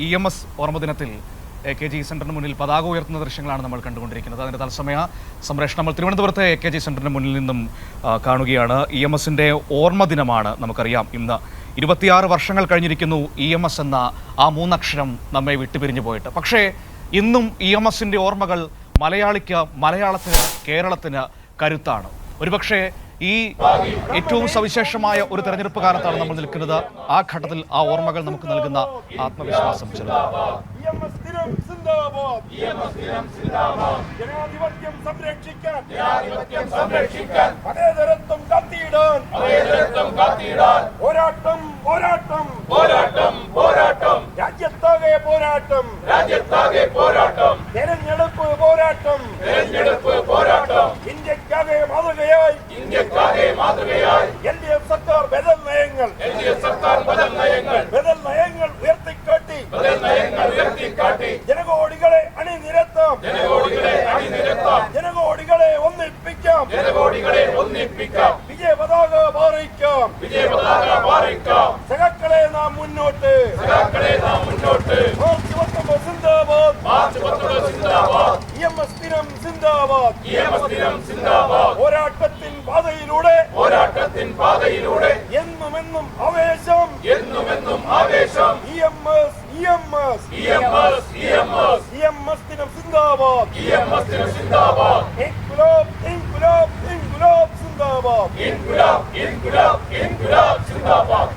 EMS ഓർമ്മദിനത്തിൽ AKG സെന്ററിന് മുന്നിൽ പതാക ഉയർത്തുന്ന ദൃശ്യങ്ങളാണ് നമ്മൾ കണ്ടുകൊണ്ടിരിക്കുന്നത്. അതിൻ്റെ തത്സമയ സംപ്രേഷണം നമ്മൾ തിരുവനന്തപുരത്തെ AKG സെന്ററിന് മുന്നിൽ നിന്നും കാണുകയാണ്. EMSന്റെ ഓർമ്മദിനമാണ്. നമുക്കറിയാം ഇന്ന് 26 വർഷങ്ങൾ കഴിഞ്ഞിരിക്കുന്നു EMS എന്ന ആ മൂന്നക്ഷരം നമ്മെ വിട്ടുപിരിഞ്ഞു പോയിട്ട്. പക്ഷേ ഇന്നും EMSന്റെ ഓർമ്മകൾ മലയാളത്തിന് കേരളത്തിന് കരുത്താണ്. ഒരുപക്ഷെ ഈ ഏറ്റവും സവിശേഷമായ ഒരു തെരഞ്ഞെടുപ്പ് കാലത്താണ് നമ്മൾ നിൽക്കുന്നത്. ആ ഘട്ടത്തിൽ ആ ഓർമ്മകൾ നമുക്ക് നൽകുന്ന ആത്മവിശ്വാസം ചെറുതാണ്. ഇന്ത്യക്കാകെ മാതൃകയായി LDF സർക്കാർ ബദൽ നയങ്ങൾ ഉയർത്തിക്കാട്ടി ജനകോടികളെ അണിനിരത്താം, ജനകോടികളെ ഒന്നിപ്പിക്കാം, വിജയ പതാക പാറിക്കാം. സഖാക്കളെ നാം മുന്നോട്ട്. മാർച്ച് 19 സിന്ദാബാദ്. EMS ദിനം സിന്ദാബാദ്. പോരാട്ടത്തിൻ പാതയിലൂടെ എന്നുമെന്നും ആവേശം. EMS ദിനം സിന്ദാബാദ്. ഇൻകുലാബ് സിന്ദാബാദ്.